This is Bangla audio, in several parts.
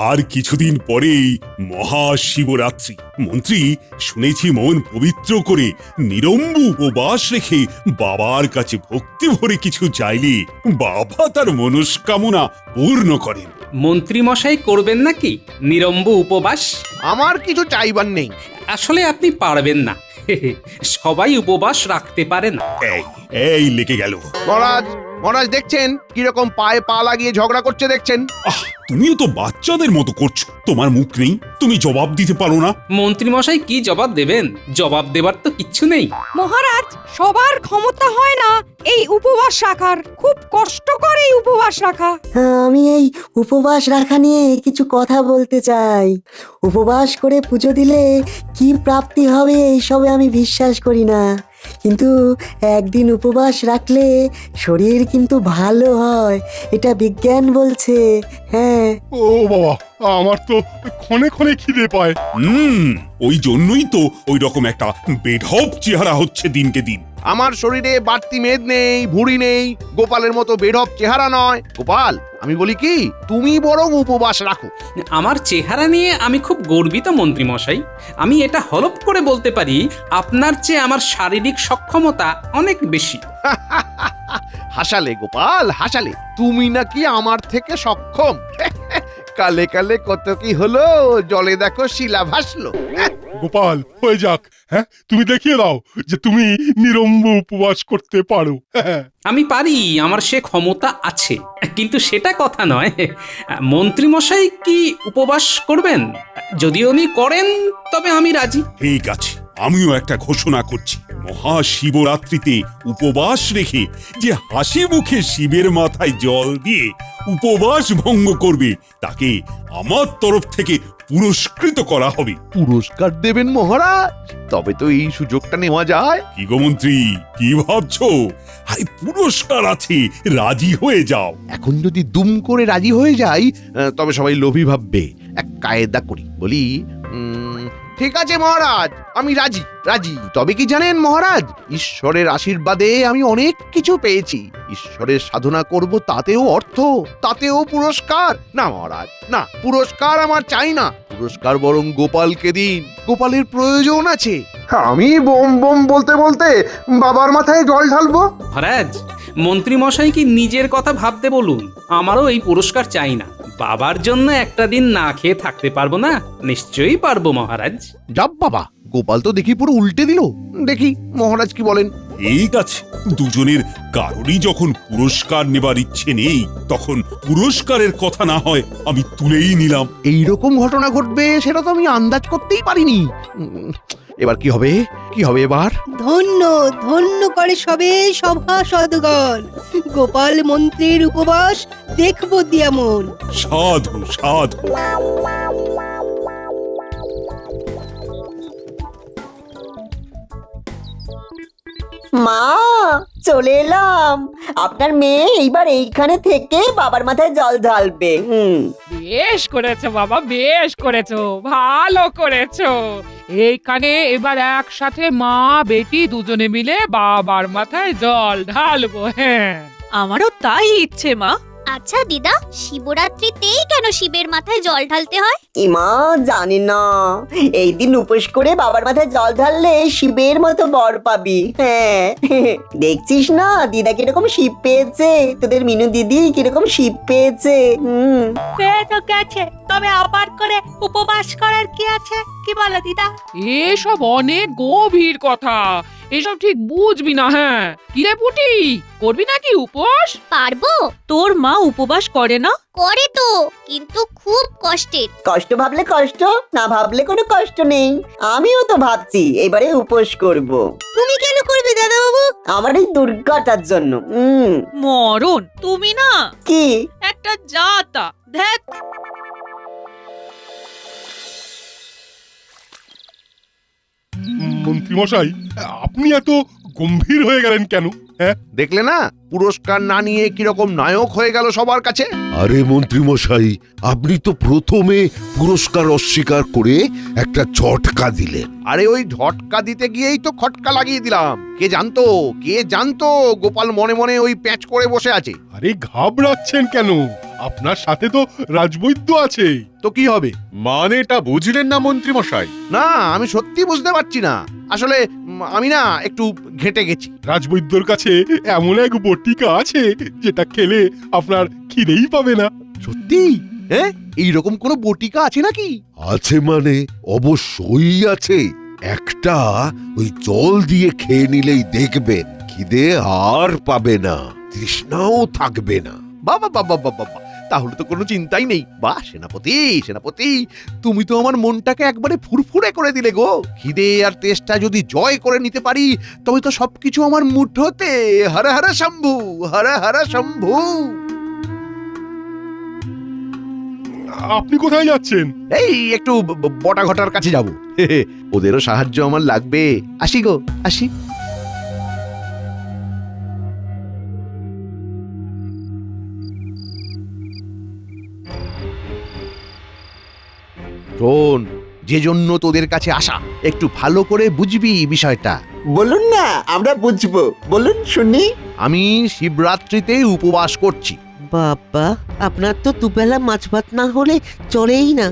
আর কিছুদিন পরেই মহাশিবরাত্রি। মন্ত্রী, শুনেছি মন পবিত্র করে নিরম্বু উপবাস রেখে বাবার কাছে ভক্তি ভরে কিছু চাইলে বাবা তার মনস্কামনা পূর্ণ করেন। মন্ত্রী মশাই করবেন নাকি নিরম্ব উপবাস? আমার কিছু চাইবার নেই। আসলে আপনি পারবেন না। সবাই উপবাস রাখতে পারে না। এই লেগে গেল। মহারাজ, মহারাজ দেখছেন কিরকম পায়ে পা লাগিয়ে ঝগড়া করছে দেখছেন? তুমিও তো বাচ্চাদের মতো করছো। তোমার মুখ নেই, তুমি জবাব দিতে পারো না? মন্ত্রী মশাই কি জবাব দেবেন? জবাব দেবার তো কিচ্ছু নেই। মহারাজ, সবার ক্ষমতা হয় না এই উপবাস রাখার। খুব কষ্টকর এই উপবাস রাখা। আমি এই উপবাস রাখা নিয়ে কিছু কথা বলতে চাই। উপবাস করে পুজো দিলে কি প্রাপ্তি হবে এইসবে আমি বিশ্বাস করি না, কিন্তু একদিন উপবাস রাখলে শরীর কিন্তু ভালো হয়, এটা বিজ্ঞান বলছে। হ্যাঁ। ও বাবা, আমার তো ক্ষণে ক্ষণে খিদে পায়। ওই জন্যই তো ওই রকম একটা বেঢপ চেহারা হচ্ছে দিনকে দিন। আমার শরীরে বাড়তি মেদ নেই, ভুঁড়ি নেই, গোপালের মতো বেঢপ চেহারা নয়। গোপাল, আমি বলি কি, তুমি বরং উপবাস রাখো। আমার চেহারা নিয়ে আমি খুব গর্বিত মন্ত্রী মশাই। আমি এটা হলফ করে বলতে পারি, আপনার চেয়ে আমার শারীরিক সক্ষমতা অনেক বেশি। হাসালে গোপাল, হাসালে। তুমি নাকি আমার থেকে সক্ষম। কালে কালে কত কি হলো, জলে দেখো শিলা ভাসলো। গোপাল, হয়ে যাক। হ্যাঁ, তুমি দেখিয়ে দাও যে তুমি নিরম্ব উপবাস করতে পারো। আমি পারি, আমার সে ক্ষমতা আছে, কিন্তু সেটা কথা নয়। মন্ত্রী মশাই কি উপবাস করবেন? যদি উনি করেন তবে আমি রাজি। ঠিক আছে, আমিও একটা ঘোষণা করছি। মহাশিবরাত্রিতে উপবাস রেখে যে হাসি মুখে শিবের মাথায় জল দিয়ে উপবাস ভঙ্গ করবে তাকে আমার তরফ থেকে পুরস্কৃত করা হবে। পুরস্কার দেবেন মহারাজ? তবে তো এই সুযোগটা নেওয়া যায়। কি গো মন্ত্রী, কি ভাবছো? আরে পুরস্কার আছে, রাজি হয়ে যাও। এখন যদি দুম করে রাজি হয়ে যাই, তবে সবাই লোভী ভাববে। এক কায়দা করি, বলি ঠিক আছে মহারাজ, আমি রাজি রাজি। তবে কি জানেন মহারাজ, ঈশ্বরের আশীর্বাদে আমি অনেক কিছু পেয়েছি। ঈশ্বরের সাধনা করব, তাতেও অর্থ, তাতেও পুরস্কার। না মহারাজ, না, পুরস্কার আমার চাই না। পুরস্কার বরং গোপালকে দিন, গোপালের প্রয়োজন আছে। আমি বোম বোম বলতে বলতে বাবার মাথায় জল ঢালবো। মহারাজ, মন্ত্রী মশাই কি নিজের কথা ভাবতে বলুন। আমারও এই পুরস্কার চাই না। বাবার জন্য একটা দিন না খেয়ে থাকতে পারবো না? নিশ্চয়ই পারবো মহারাজ। যাব বাবা, গোপাল তো দেখি পুরো উল্টে দিল। দেখি মহারাজ কি বলেন। ঠিক আছে, দুজনের কারোরই যখন পুরস্কার নেবার ইচ্ছে নেই, তখন পুরস্কারের কথা না হয় আমি তুলেই নিলাম। এইরকম ঘটনা ঘটবে সেটা তো আমি আন্দাজ করতেই পারিনি। এবার কি হবে, কি হবে এবার? ধন্য ধন্য করে সবে সভাসদগণ। গোপাল মন্ত্রীর উপবাস দেখবো দিয়ামন। সাধু সাধু। মা, চলে এলাম। আপনার মেয়ে এইবার এইখানে থেকে বাবার মাথায় জল ঢালবে। বেশ করেছো বাবা, বেশ করেছো, ভালো করেছো। এইখানে এবার একসাথে মা বেটি দুজনে মিলে বাবার মাথায় জল ঢালবো। হ্যাঁ, আমারও তাই ইচ্ছে মা। আচ্ছা দিদা, শিবরাত্রিতেই কেন শিবের মাথায় জল ঢালতে হয়? মা, জানি না, এই দিন উপোস করে বাবার মাথায় জল ঢাললে শিবের মতো বর পাবি। হ্যাঁ, দেখছিস না দিদা কিরকম শিব পেয়েছে, তোদের মিনু দিদি কিরকম শিব পেয়েছে। পেয়ে তো গেছে, তবে আবার করে উপবাস করার কি আছে, কি বলো দিদা? এসব অনেক গভীর কথা, এসব ঠিক বুঝবি না। হ্যাঁ, কিরে পুটি, করবি নাকি উপোস? পারবো। তোর মা উপবাস করে না? করে তো, কিন্তু খুব কষ্টের। কষ্ট ভাবলে কষ্ট, না ভাবলে কোনো কষ্ট নেই। আমিও তো ভাবছি এবারে উপোস করব। তুমি কেন করবে দাদা বাবু? আমার এই দুর্গাটার জন্য। মরণ, তুমি না কি একটা জাতা। ধ্যাৎ। মন্ত্রী মশাই, আপনি এত গম্ভীর হয়ে গেলেন কেন? হ্যাঁ, দেখলে না, পুরস্কার না নিয়ে কিরকম নায়ক হয়ে গেল সবার কাছে। আরে মন্ত্রী মশাই, আপনি তো প্রথমে পুরস্কার অস্বীকার করে একটা ঝটকা দিলেন। আরে ওই ঝটকা দিতে গিয়েই তো খটকা লাগিয়ে দিলাম। কে জানতো গোপাল মনে মনে ওই প্যাঁচ করে বসে আছে। আরে ঘাবড়াচ্ছেন কেন? আপনার সাথে তো রাজবৈদ্য আছে। তো কি হবে? মানেটা বুঝলেন না মন্ত্রী মশাই? না, আমি সত্যি বুঝতে পারছি না। আসলে আমি না একটু ঘেঁটে গেছি। রাজবৈদ্যর কাছে এমন এক বটিকা আছে যেটা খেলে আপনার খিদেই পাবে না। সত্যি? হ্যাঁ, এইরকম কোনো বটিকা আছে নাকি? আছে মানে অবশ্যই আছে। একটা ওই জল দিয়ে খেয়ে নিলেই দেখবেন খিদে আর পাবে না, তৃষ্ণাও থাকবে না। বাবা বাবা বাবা বাবা, তাহলে তো কোনো চিন্তাই নেই। বাহ সেনাপতি, তুমি তো আমার মনটাকে একবারে ফুরফুরে করে দিলে গো। খিদে আর তেষ্টা যদি জয় করে নিতে পারি তবে তো সবকিছু আমার মুঠোতে। হর হর শম্ভু, হর হর শম্ভু। আপনি কোথায় যাচ্ছেন? এই একটু বটা ঘটার কাছে যাব। ওদেরও সাহায্য আমার লাগবে। আসি গো, আসি। শোন, যে জন্য তোদের কাছে আসা, একটু ভালো করে বুঝবি বিষয়টা। বলুন না, আমরা বুঝবো, বলুন শুনি। আমি শিবরাত্রিতে উপবাস করছি। বাবা, আপনার তো দুবেলা মাছ ভাত না হলে চলেই না।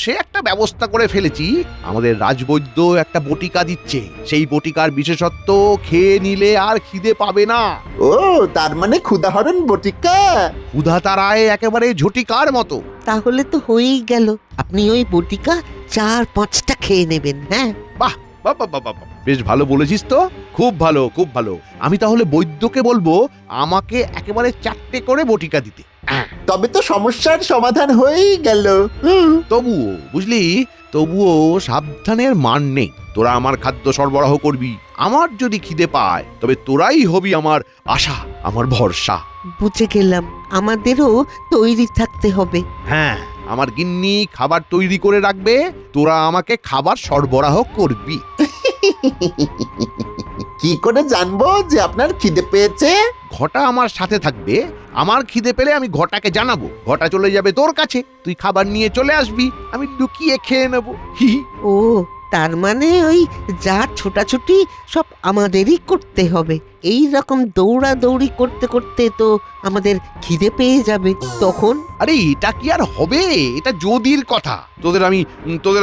সে একটা ব্যবস্থা করে ফেলেছি। আমাদের রাজবৈদ্য একটা বটিকা দিচ্ছে। সেই বটিকার বিশেষত্ব খেয়ে নিলে আর খিদে পাবে না। ও, তার মানে ক্ষুধাহরণ বটিকা। ক্ষুধা তারায় একেবারে ঝটিকার মতো। তাহলে তো হয়েই গেল। আপনি ওই বটিকা 4-5টা খেয়ে নেবেন। হ্যাঁ, বাহ, বেশ ভালো বলেছিস তো। খুব ভালো, খুব ভালো। আমি তাহলে বৈদ্যকে বলবো আমাকে একেবারে 4টে করে বটিকা দিতে। তবে তো সমস্যার সমাধান হয়েই গেল। তবুও বুঝলি, তবুও সাবধানের মান নেই। তোরা আমার খাদ্য সরবরাহ করবি। আমার যদি খিদে পায় তবে তোরাই হবি আমার আশা, আমার ভরসা। বুঝে গেলাম। আমাদেরও তৈরি থাকতে হবে। হ্যাঁ, আমার গিন্নি খাবার তৈরি করে রাখবে, তোরা আমাকে খাবার সরবরাহ করবি। কি করে জানবো যে আপনার খিদে পেয়েছে? ঘটা আমার সাথে থাকবে। আমার খিদে পেলে আমি ঘটাকে জানাবো। ঘটা চলে যাবে তোর কাছে, তুই খাবার নিয়ে চলে আসবি, আমি লুকিয়ে খেয়ে নেবো। হি হি। ও, তার মানে ওই যা ছোটাছুটি সব আমাদেরই করতে হবে। এই রকম দৌড়াদৌড়ি করতে করতে তো আমাদের খিদে পেয়ে যাবে তখন। আরে এটা কি আর হবে? এটা যদির কথা। তোদের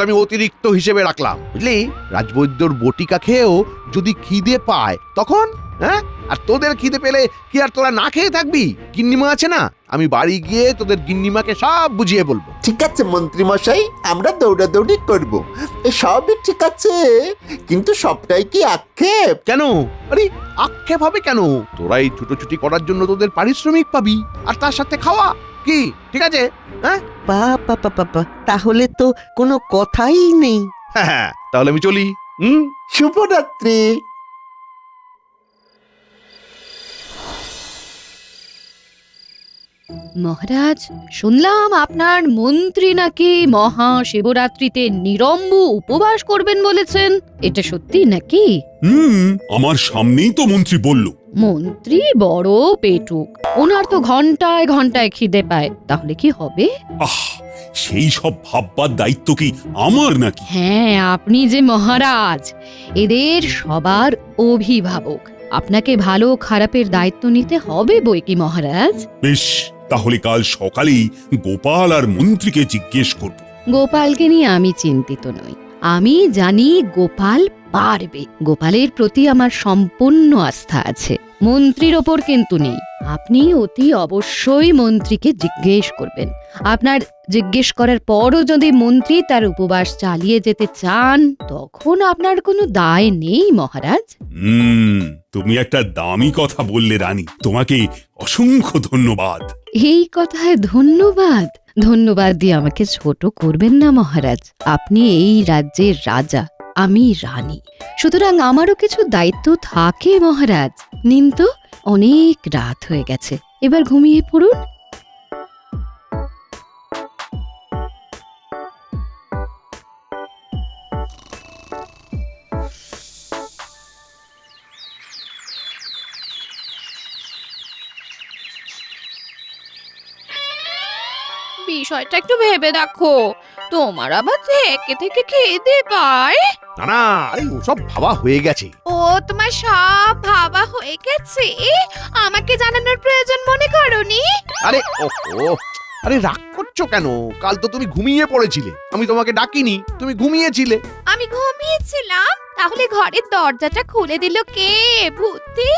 আমি অতিরিক্ত হিসেবে রাখলাম, বুঝলি? রাজবৈদ্যর বটিকা খেয়েও যদি খিদে পায় তখন, হ্যাঁ? আর তোদের খিদে পেলে কি আর তোরা না খেয়ে থাকবি? গিন্নিমা আছে না, আমি বাড়ি গিয়ে তোদের গিন্নিমাকে সব বুঝিয়ে বলবো। ঠিক আছে মন্ত্রী মশাই, আমরা দৌড়াদৌড়ি করব। সবই ঠিক আছে, কিন্তু সবটাই কি আক্ষেপ? কেন? আরে আক্ষেপ হবে কেন? তোরা এই ছুটোছুটি করার জন্য তোদের পারিশ্রমিক পাবি, আর তার সাথে খাওয়া। কি ঠিক আছে? হ্যাঁ, বাবা, তাহলে তো কোনো কথাই নেই। হ্যাঁ, তাহলে আমি চলি। শুভরাত্রি। মহারাজ, শুনলাম আপনার মন্ত্রী নাকি মহাশিবরাত্রিতে নিরম্বু উপবাস করবেন বলেছেন। এটা সত্যি নাকি? আমার সামনেই তো মন্ত্রী বলল। মন্ত্রী বড় পেটুক, ওনার তো ঘন্টায় ঘন্টায় খিদে পায়। তাহলে কি হবে? সেই সব ভাববার দায়িত্ব কি আমার নাকি? হ্যাঁ, আপনি যে মহারাজ, এদের সবার অভিভাবক। আপনাকে ভালো খারাপের দায়িত্ব নিতে হবে বই কি মহারাজ। বেশ, তাহলে কাল সকালেই গোপাল আর মন্ত্রীকে জিজ্ঞেস করব। গোপালকে নিয়ে আমি চিন্তিত নই। আমি জানি গোপাল পারবে। গোপালের প্রতি আমার সম্পূর্ণ আস্থা আছে। মন্ত্রীর ওপর কিন্তু নেই। আপনি অতি অবশ্যই মন্ত্রীকে জিজ্ঞেস করবেন। আপনার জিজ্ঞেস করার পরও যদি মন্ত্রী তার উপবাস চালিয়ে যেতে চান, তখন আপনার কোনো দায় নেই মহারাজ। তুমি একটা দামি কথা বললে রানী, তোমাকে অসংখ্য ধন্যবাদ। এই কথায় ধন্যবাদ দিয়ে আমাকে ছোট করবেন না মহারাজ। আপনি এই রাজ্যের রাজা, আমি রানী, সুতরাং আমারও কিছু দায়িত্ব থাকে মহারাজ। নিন তো, অনেক রাত হয়ে গেছে, এবার ঘুমিয়ে পড়ুন। বিষয়টা একটু ভেবে দেখো, তোমার আবার থেকে থেকে খিদে পায়। না না, আরে ওসব ভাবা হয়ে গেছে। ও তোমার সব ভাবা হয়ে গেছে, আমাকে জানানোর প্রয়োজন মনে করোনি? আরে ওহো, আরে রাগ করছো কেন? কাল তো তুমি ঘুমিয়ে পড়েছিলে, আমি তোমাকে ডাকিনি, তুমি ঘুমিয়েছিলে। আমি ঘুমিয়েছিলাম, তাহলে ঘরের দরজাটা খুলে দিল কে? ভূতে?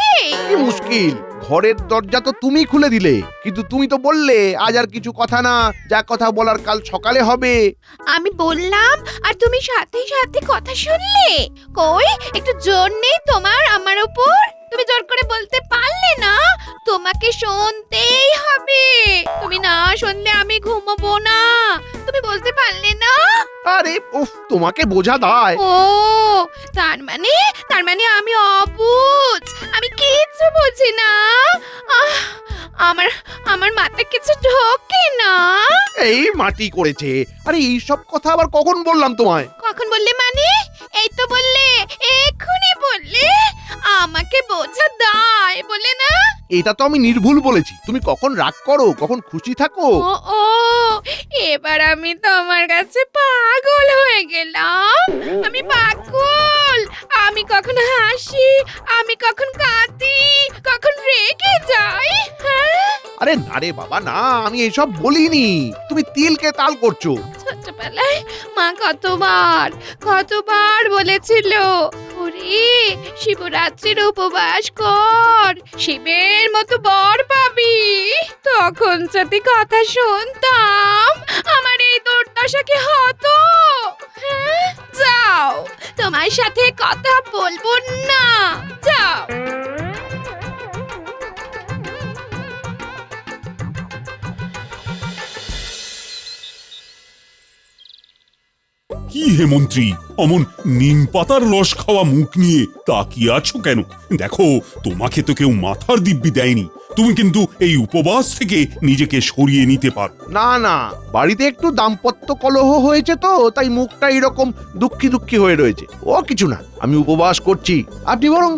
কি মুশকিল, ঘরের দরজা তো তুমি খুলে দিলে, কিন্তু তুমি তো বললে আজ আর কিছু কথা না, যা কথা বলার কাল সকালে হবে। আমি বললাম আর তুমি সাথে সাথে কথা শুনলে? কই একটু জোর নেই তোমার আমার উপর? তুমি জোর করে বলতে পারলে না? তোমাকে শুনতেই হবে, তুমি না শুনলে আমি ঘুমাবো না। তুমি বলতে পারলে না? আরে উফ, তোমাকে বোঝা দায়। ও তার মানে আমি অবুঝ, আমি কিচ্ছু বুঝি না। আমার মাথায় কিছু ঢোকে না। এই মাটি করেছে। আরে এই সব কথা আবার কখন বললাম তোমায়? কখন বললে মানে? এই তো বললে, এক্ষুনি বললে। আমাকে বোঝা দায় বলে না? এটা তো আমি নির্ভুল বলেছি। তুমি কখন রাগ করো, কখন খুশি থাকো। ও এবার আমি তোমার কাছে পাগল হয়ে গেলাম। আমি পাগল, আমি কখন হাসি, আমি কখন কাঁদি, কখন রেগে যাই। হ্যাঁ? আরে না রে বাবা না, আমি এসব বলিনি, তুমি তিলকে তাল করছো। ছোটবেলায় মা কতবার বলেছিল, ওরে শিবরাত্রির উপবাস কর, শিবের মতো বর পাবি। তখন যদি কথা শুনতাম, আমার এই দুর্দশা কি হতো? হ্যাঁ? যাও, তোমার সাথে কথা বলবো না, যাও। কি হে মন্ত্রী, অমন নিম পাতার রস খাওয়া মুখ নিয়ে তাকিয়ে আছো কেন? দেখো, তোমাকে তো কেউ মাথার দিব্যি দেয়নি, তুমি কিন্তু এই উপবাস থেকে নিজেকে সরিয়ে নিতে পারো। না না, বাড়িতে একটু দাম্পত্য কলহ হয়েছে তো, তাই মুখটা এরকম দুঃখী দুঃখী হয়ে রয়েছে। ও কিছু না, আমি উপবাস করছি। আপনি বরং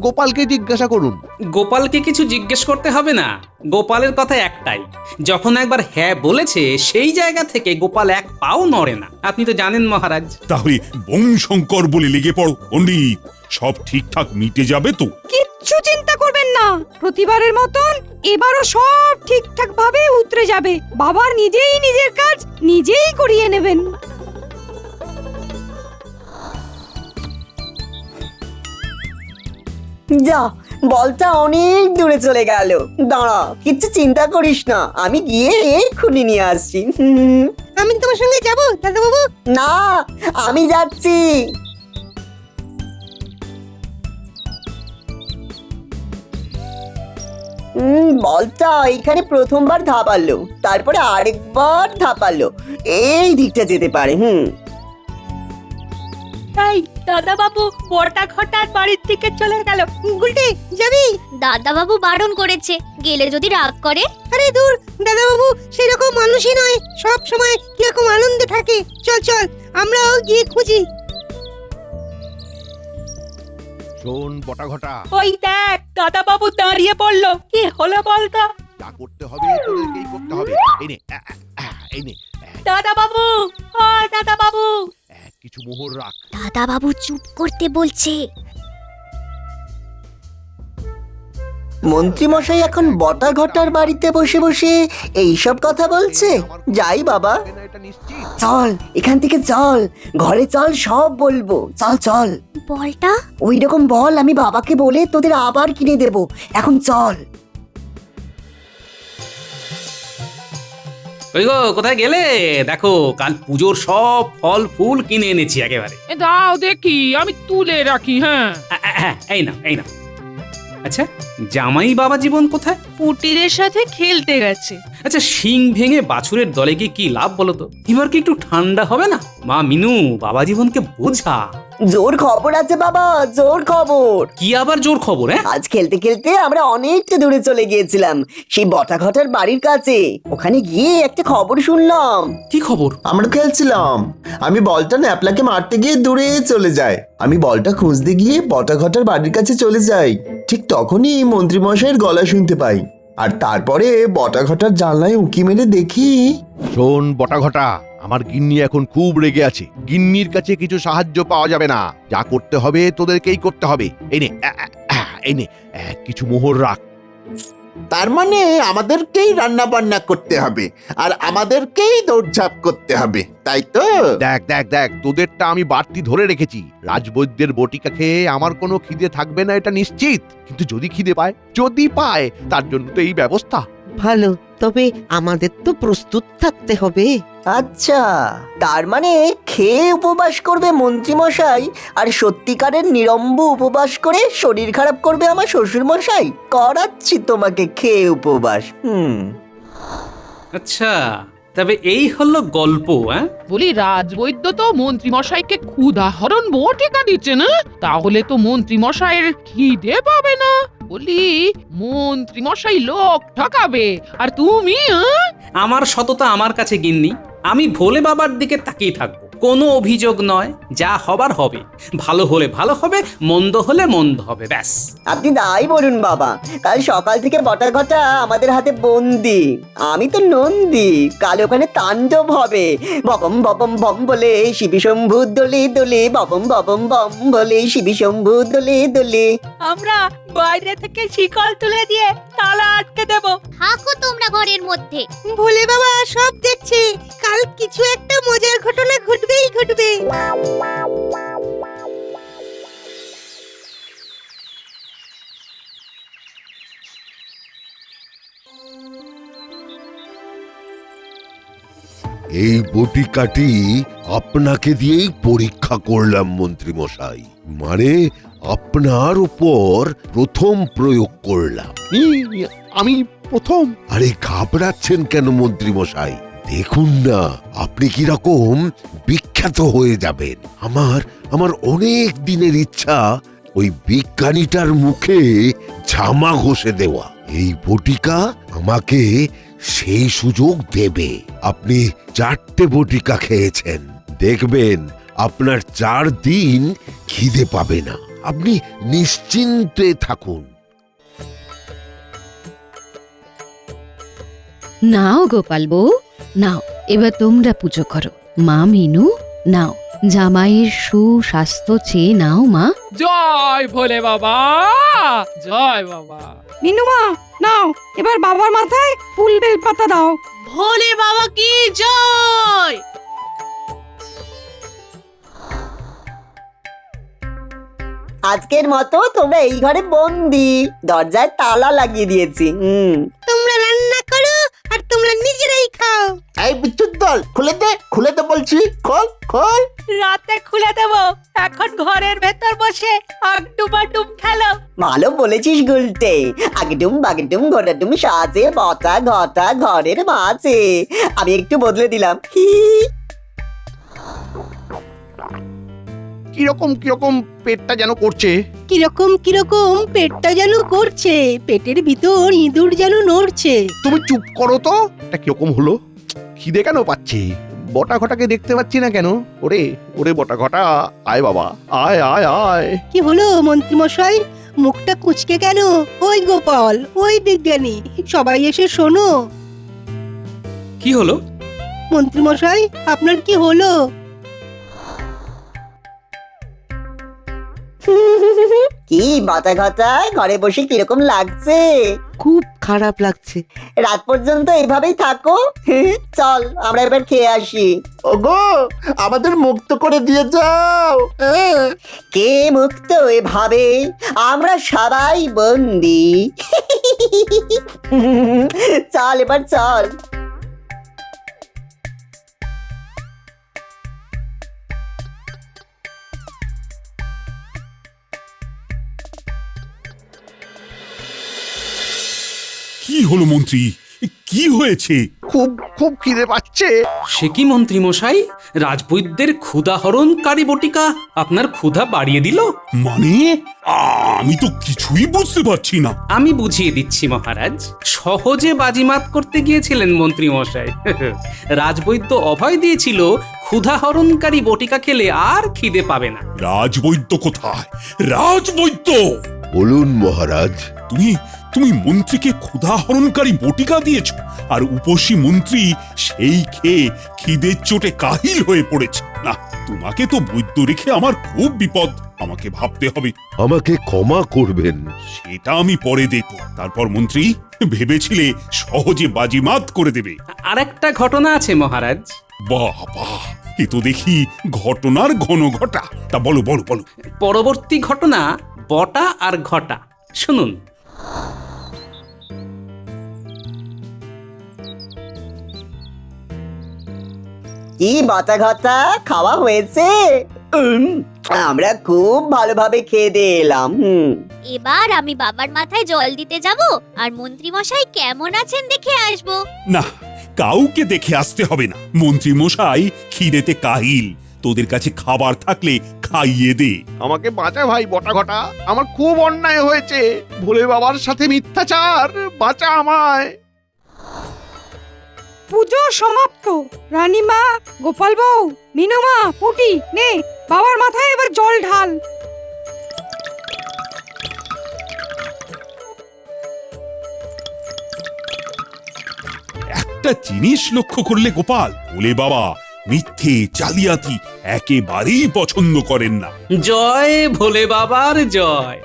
গোপালকে জিজ্ঞাসা করুন। গোপালকে কিছু জিজ্ঞেস করতে হবে না, গোপালের কথা একটাই, যখন একবার হ্যাঁ বলেছে সেই জায়গা থেকে গোপাল এক পাও নড়ে না। আপনি তো জানেন মহারাজ। তাহলে বংশঙ্কর বলে লেগে পড়ো পণ্ডিত, সব ঠিকঠাক মিটে যাবে তো? কিচ্ছু চিন্তা করবেন না, প্রতিবারের মতন এবারও সব ঠিকঠাক ভাবে উতরে যাবে। বাবার নিজেই নিজের কাজ নিজেই করিয়ে নেবেন। যা, বলটা অনেক দূরে চলে গেল। দাঁড়া, কিচ্ছু চিন্তা করিস না, আমি গিয়ে এক্ষুনি নিয়ে আসছি। আমি তোমার সঙ্গে যাব দাদা বাবু? না, আমি যাচ্ছি। বলটা এখানে প্রথমবার ধাপালো, তারপরে আরেকবার ধাপালো, এই দিকটা যেতে পারে। এই দাদা বাবু বটা ঘটার বাড়ির দিকে চলে গেল। গুলটে যাবি? দাদা বাবু বারণ করেছে, গেলে যদি রাগ করে। আরে দূর, দাদা বাবু সেরকম মানুষই নয়, সব সময় কিরকম আনন্দে থাকে। চল চল, আমরাও গিয়ে খুঁজি। শোন বটা ঘটা, ওই দেখ দাদা বাবু দাঁড়িয়ে পড়লো, কি হলো বলতো? যা করতে হবে তোদেরকেই করতে হবে। এই নে, এই নে। দাদা বাবু, ও দাদা বাবু, কিছু মোহর রাখ। দাদা বাবু চুপ করতে বলছে। মন্ত্রী মশাই এখন বটা ঘটার বাড়িতে বসে বসে এইসব কথা বলছে। যাই বাবা, চল এখান থেকে, চল ঘরে চল, সব বলবো। চল চল। বলটা ওই রকম বল আমি বাবাকে বলে তোদের আবার কিনে দেব। এখন চল। ওই গো, কোথায় গেলে? দেখো, কাল পুজোর সব ফল ফুল কিনে এনেছি একেবারে। দাও দেখি, আমি তুলে রাখি। হ্যাঁ, এই না, এই না। আচ্ছা, জামাই বাবা জীবন কোথায়? পুটিরের সাথে খেলতে গেছে। আচ্ছা, শিং ভেঙে বাছুরের দলে গিয়ে কি লাভ বলো তো? এবার কি একটু ঠান্ডা হবে না? মা মিনু, বাবা জীবনকে বোঝা। জোর খবর আছে বাবা, জোর খবর। কি আবার জোর খবর? আজ খেলতে খেলতে আমরা অনেকটা দূরে চলে গিয়েছিলাম, সেই বটাঘটার বাড়ির কাছে। ওখানে গিয়ে একটা খবর শুনলাম। কি খবর? আমরা খেলছিলাম, আমি বলটা ন্যাপলাকে মারতে গিয়ে দূরে চলে যায়। আমি বলটা খুঁজতে গিয়ে বটাঘটার বাড়ির কাছে চলে যাই। ঠিক তখনই মন্ত্রী মশাইয়ের গলা শুনতে পাই। আর তারপরে বটাঘটার জানলায় উঁকি মেরে দেখি। শোন বটাঘটা, আমার গিন্নি এখন খুব রেগে আছে। গিন্নির কাছে কিছু সাহায্য পাওয়া যাবে না, যা করতে হবে তোদেরকেই করতে হবে। এই নে এই নে কিছু মোহর রাখ। তার মানে আমাদেরকেই রান্না বান্না করতে হবে আর আমাদেরকেই দৌড়ঝাঁপ করতে হবে, তাই তো? দেখ দেখ দেখ, তোদেরটা আমি বাড়তি ধরে রেখেছি। রাজবৈদ্যের বটিকা খেয়ে আমার কোনো খিদে থাকবে না এটা নিশ্চিত, কিন্তু যদি খিদে পায়, যদি পায়, তার জন্য তো এই ব্যবস্থা। ভালো, তবে আমাদের তো প্রস্তুত থাকতে হবে। আচ্ছা, তার মানে খেয়ে উপবাস করবে মন্ত্রী মশাই আর সত্যিকারের নিরম্ব উপবাস করে শরীর খারাপ করবে আমার শ্বশুর মশাই। করাচ্ছি তোমাকে খেয়ে উপবাস। আচ্ছা, তবে এই হলো গল্প। বলি রাজবৈদ্য তো মন্ত্রী মশাইকে ক্ষুধাহরণ বটিকা দিচ্ছে না, তাহলে তো মন্ত্রী মশাইয়ের খিদে পাবে না। বলি মন্ত্রী মশাই লোক ঠকাবে আর তুমি আমার সততা আমার কাছে গিন্নি, আমি ভোলে বাবার দিকে তাকিয়ে থাকবো। কোনো অভিযোগ নয়, যা হবার হবে। ভালো হলে ভালো হবে, মন্দ হলে মন্দ হবে, ব্যাস। আপনি তাই বলুন বাবা, কাল সকাল থেকে বটাঘটা আমাদের হাতে বন্দি। আমি তো নন্দী, কাল ওখানে তাণ্ডব হবে। বপম বপম বম বলে শিবি শম্ভু দোলে দোলে, বপম বপম বম বলে শিবি শম্ভু দোলে দোলে। আমরা বাইরে থেকে শিকল তুলে দিয়ে তালা আটকে দেব। থাকো তোমরা ঘরের মধ্যে। ভোলে বাবা সব দেখছে, কাল কিছু একটা মজার ঘটনা ঘটবেই ঘটবে। এই বটিকাটি আপনাকে দিয়েই পরীক্ষা করলাম মন্ত্রী মশাই, মানে আপনার উপর প্রথম প্রয়োগ করলাম। আমি প্রথম? আরে ঘাবড়াচ্ছেন কেন মন্ত্রী মশাই? দেখুন না, আপনি কিরকম বিখ্যাত হয়ে যাবেন। আমার অনেক দিনের ইচ্ছা ওই বিজ্ঞানীটার মুখে ঝামা ঘষে দেওয়া। এই বটিকা আমাকে সেই সুযোগ দেবে। আপনি 4টে বটিকা খেয়েছেন, দেখবেন আপনার 4 দিন খিদে পাবে না। আপনি নিশ্চিন্তে থাকুন। নাও গোপাল বউ, নাও, এবার তোমরা পুজো করো। মা মিনু, নাও, জামাইয়ের সুস্বাস্থ্য চেয়ে নাও মা। জয় ভোলে বাবা, জয় বাবা। মিনুমা নাও, এবার বাবার মাথায় ফুল বেল পাতা দাও। ভোলে বাবা কি জয়। আজকের মতো তোমরা এই ঘরে বন্দি, দরজায় তালা লাগিয়ে দিয়েছি। তোমরা রান্না করো আর তোমরা নিজেরাই খাও। এই বিদ্যুৎ দল, খুলে দে বলছি, খোল। রাতে খুলে দেব, এখন ঘরের ভেতর বসে আগডুম খেলো। ভালো বলেছিস গুলটে, আগডুম বাগডুম ঘোরাডুম সাজে বটা ঘটা ঘরের মাঝে। আমি একটু বদলে দিলাম। কিরকম কিরকম পেটটা যেন করছে। কিরকম পেটটা যেন করছে, পেটের ভিতর ইঁদুর যেন নড়ছে। তুমি চুপ করো তো, এটা কিরকম হলো? খিদে কেন পাচ্ছে? বটাঘটাকে দেখতে পাচ্ছি না কেন? ওরে বটাঘটা, আয় বাবা, আয় আয় আয়। কি হলো মন্ত্রী মশাই, মুখটা কুঁচকে কেন? ওই গোপাল, ওই বিজ্ঞানী, সবাই এসে শোনো। কি হলো মন্ত্রী মশাই, আপনার কি হলো? কি বটাঘটা, ঘরে বসে কিরকম লাগছে? খুব খারাপ লাগছে। রাত পর্যন্ত এইভাবেই থাকো। চল আমরা এবার খেয়ে আসি। ওগো, আমাদের মুক্ত করে দিয়ে যাও। কে মুক্ত এভাবে? আমরা সবাই বন্দি। চল এবার চল। কি হলো মন্ত্রী, কি হয়েছে? খুব খুব খিদে পাচ্ছে। সে কি মন্ত্রী মশাই, রাজবৈদ্যের ক্ষুধাহরণকারী বটিকা আপনার ক্ষুধা বাড়িয়ে দিল? মানে আমি তো কিছুই বুঝতে পারছি না। আমি বুঝিয়ে দিচ্ছি মহারাজ। সহজে বাজিমাত করতে গিয়েছিলেন মন্ত্রী মশাই। রাজবৈদ্য অভয় দিয়েছিল ক্ষুধাহরণকারী বটিকা খেলে আর খিদে পাবে না। রাজবৈদ্য কোথায়? রাজবৈদ্য! বলুন মহারাজ। তুমি তুমি মন্ত্রীকে ক্ষুধাহরণকারী বটিকা দিয়েছ, আর উপসী মন্ত্রী সেই খেয়ে খিদের চোটে কাহিল হয়ে পড়েছে। না, তোমাকে তো বৈদ্য রেখে আমার খুব বিপদ। আমাকে ভাবতে হবে। আমাকে ক্ষমা করবেন। সেটা আমি পরে দেখব। তারপর মন্ত্রী, ভেবেছিলে সহজে বাজিমাত করে দেবে। আর একটা ঘটনা আছে মহারাজ। বাহ বাহ, এ তো দেখি ঘটনার ঘন ঘটা। তা বলো বলো বলো। পরবর্তী ঘটনা বটা আর ঘটা, শুনুন। কি বাটা ঘটা খাওয়া হয়েছে? আমরা খুব ভালোভাবে খেয়ে দিয়ে এলাম। এবার আমি বাবার মাথায় জল দিতে যাব আর মন্ত্রী মশাই কেমন আছেন দেখে আসবো। না, কাউকে দেখে আসতে হবে না। মন্ত্রী মশাই খিদেতে কাহিল, তোদের কাছে খাবার থাকলে খাইয়ে দে। আমাকে বাঁচা ভাই বটা ঘটা, আমার খুব অন্যায় হয়েছে। ভোলে বাবার সাথে মিথ্যাচার, বাঁচা আমায়। পুজো সমাপ্ত। রানীমা, গোপাল বউ, মিনুমা, পুটি, নে বাবার মাথায় এবার জল ঢাল। একটা জিনিস লক্ষ্য করলে গোপাল, ভোলে বাবা মিথ্যে জালিয়াতি একেবারেই পছন্দ করেন না। জয় ভোলে বাবার জয়।